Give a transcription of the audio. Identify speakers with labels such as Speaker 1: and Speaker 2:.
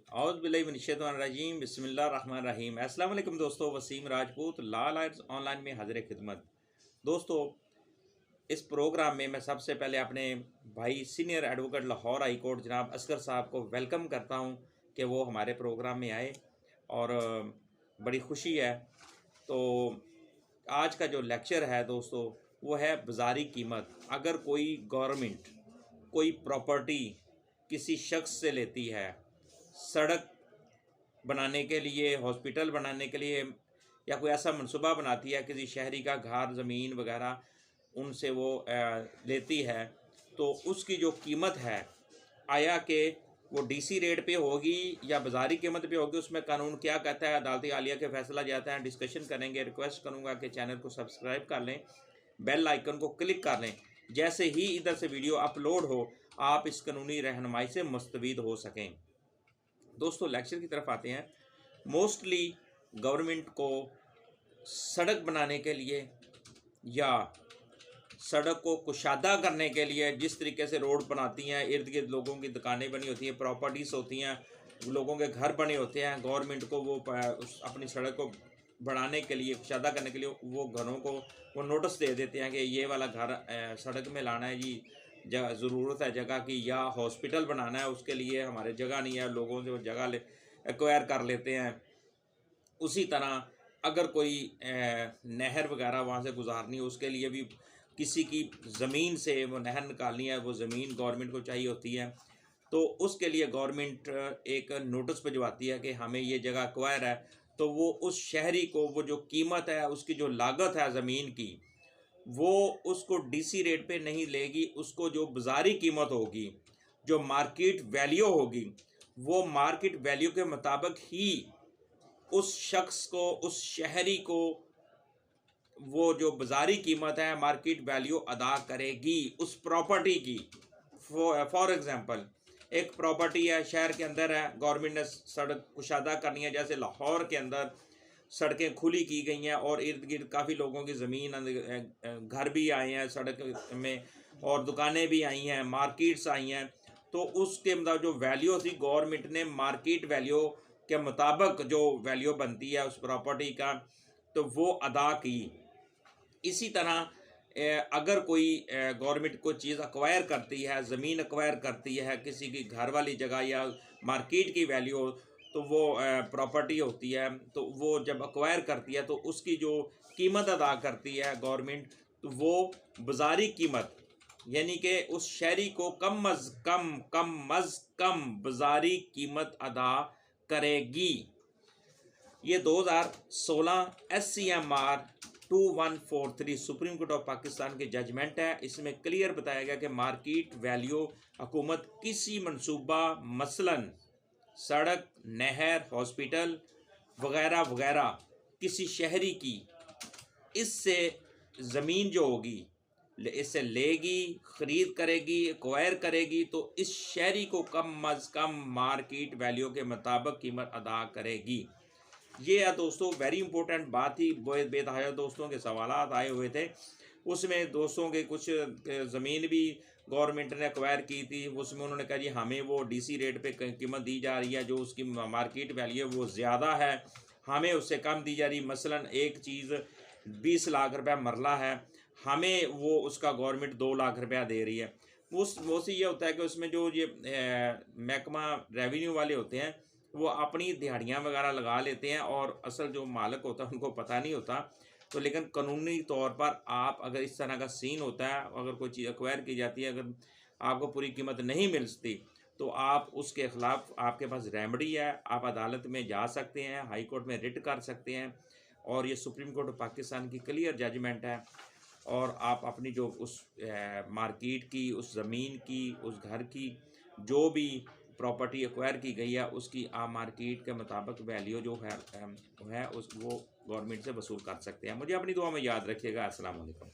Speaker 1: औज़ुबिल्लाहिमिनश्शैतानिर्रजीम बिस्मिल्लाहिर्रहमानिर्रहीम। अस्सलाम वालेकुम दोस्तों, वसीम राजपूत लाल आर्ट्स ऑनलाइन में हाजिर खिदमत। दोस्तों, इस प्रोग्राम में मैं सबसे पहले अपने भाई senior advocate Lahore high court जनाब असगर साहब को वेलकम करता हूं कि वो हमारे प्रोग्राम में आए और बड़ी खुशी है। तो आज का जो लेक्चर है दोस्तों, वो है बाज़ारी कीमत। अगर कोई गवर्नमेंट कोई प्रॉपर्टी किसी शख्स से लेती है सड़क बनाने के लिए, हॉस्पिटल बनाने के लिए, या कोई ऐसा मनसूबा बनाती है किसी शहरी का घर ज़मीन वगैरह उनसे वो लेती है, तो उसकी जो कीमत है आया कि वो डीसी रेट पे होगी या बाज़ारी कीमत पे होगी, उसमें कानून क्या कहता है, अदालती आलिया के फैसला जाता है, डिस्कशन करेंगे। रिक्वेस्ट करूँगा कि चैनल को सब्सक्राइब कर लें, बेल आइकन को क्लिक कर लें। जैसे ही इधर से वीडियो अपलोड हो आप इस कानूनी रहनुमाई से मुस्तफ़ीद हो सकें। दोस्तों, लेक्चर की तरफ आते हैं। मोस्टली गवर्नमेंट को सड़क बनाने के लिए या सड़क को कुशादा करने के लिए जिस तरीके से रोड बनाती हैं, इर्द गिर्द लोगों की दुकानें बनी होती हैं, प्रॉपर्टीज़ होती हैं, लोगों के घर बने होते हैं, गवर्नमेंट को वो अपनी सड़क को बढ़ाने के लिए, कुशादा करने के लिए वो घरों को वो नोटिस दे देते हैं कि ये वाला घर सड़क में लाना है जी, ज़रूरत है जगह की, या हॉस्पिटल बनाना है, उसके लिए हमारे जगह नहीं है, लोगों से वो जगह एक्वायर कर लेते हैं। उसी तरह अगर कोई नहर वगैरह वहाँ से गुजारनी है, उसके लिए भी किसी की ज़मीन से वो नहर निकालनी है, वो ज़मीन गवर्नमेंट को चाहिए होती है, तो उसके लिए गवर्नमेंट एक नोटिस भिजवाती है कि हमें ये जगह एक्वायर है। तो वो उस शहरी को वो जो कीमत है, उसकी जो लागत है ज़मीन की, वो उसको डीसी रेट पे नहीं लेगी, उसको जो बाज़ारी कीमत होगी, जो मार्केट वैल्यू होगी, वो मार्केट वैल्यू के मुताबिक ही उस शख्स को, उस शहरी को वो जो बाज़ारी कीमत है, मार्केट वैल्यू अदा करेगी उस प्रॉपर्टी की। फॉर एग्ज़ाम्पल, एक प्रॉपर्टी है, शहर के अंदर है, गवर्नमेंट ने सड़क कुशादा करनी है, जैसे लाहौर के अंदर सड़कें खुली की गई हैं और इर्द गिर्द काफ़ी लोगों की ज़मीन, घर भी आए हैं सड़क में, और दुकानें भी आई हैं, मार्केट्स आई हैं। तो उसके मतलब जो वैल्यू थी, गवर्नमेंट ने मार्केट वैल्यू के मुताबिक जो वैल्यू बनती है उस प्रॉपर्टी का, तो वो अदा की। इसी तरह अगर कोई गवर्नमेंट कोई चीज़ एक्वायर करती है, ज़मीन एक्वायर करती है, किसी की घर वाली जगह या मार्केट की वैल्यू, तो वो प्रॉपर्टी होती है, तो वो जब एक्वायर करती है तो उसकी जो कीमत अदा करती है गवर्नमेंट, तो वो बाज़ारी कीमत, यानी कि उस शहरी को कम अज़ कम बाज़ारी कीमत अदा करेगी। ये 2016 SCMR 2143 supreme court of Pakistan की जजमेंट है। इसमें क्लियर बताया गया कि मार्केट वैल्यू हुकूमत किसी मनसूबा, मसलन सड़क, नहर, हॉस्पिटल वगैरह वगैरह, किसी शहरी की, इससे ज़मीन जो होगी इससे लेगी, ख़रीद करेगी, एक्वायर करेगी, तो इस शहरी को कम अज़ कम मार्केट वैल्यू के मुताबिक कीमत अदा करेगी। ये है दोस्तों वेरी इंपॉर्टेंट बात ही। बेतहाशा दोस्तों के सवालात आए हुए थे, उसमें दोस्तों के कुछ ज़मीन भी गवर्नमेंट ने एक्वायर की थी, उसमें उन्होंने कहा जी हमें वो डीसी रेट पे कीमत दी जा रही है, जो उसकी मार्केट वैल्यू वो ज़्यादा है, हमें उससे कम दी जा रही। मसलन एक चीज़ 20 लाख रुपया मरला है, हमें वो उसका गवर्नमेंट 2 लाख रुपया दे रही है। उससे ये होता है कि उसमें जो ये महकमा रेवेन्यू वाले होते हैं, वो अपनी दिहाड़ियाँ वगैरह लगा लेते हैं और असल जो मालिक होता है उनको पता नहीं होता। तो लेकिन कानूनी तौर पर आप अगर इस तरह का सीन होता है, अगर कोई चीज़ एक्वायर की जाती है, अगर आपको पूरी कीमत नहीं मिलती, तो आप उसके ख़िलाफ़, आपके पास रेमेडी है, आप अदालत में जा सकते हैं, हाई कोर्ट में रिट कर सकते हैं, और ये सुप्रीम कोर्ट ऑफ पाकिस्तान की क्लियर जजमेंट है। और आप अपनी जो उस मार्केट की, उस ज़मीन की, उस घर की जो भी प्रॉपर्टी एक्वायर की गई है, उसकी आप मार्केट के मुताबिक वैल्यू जो है उस वो गवर्नमेंट से वसूल कर सकते हैं। मुझे अपनी दुआ में याद रखिएगा। अस्सलाम वालेकुम।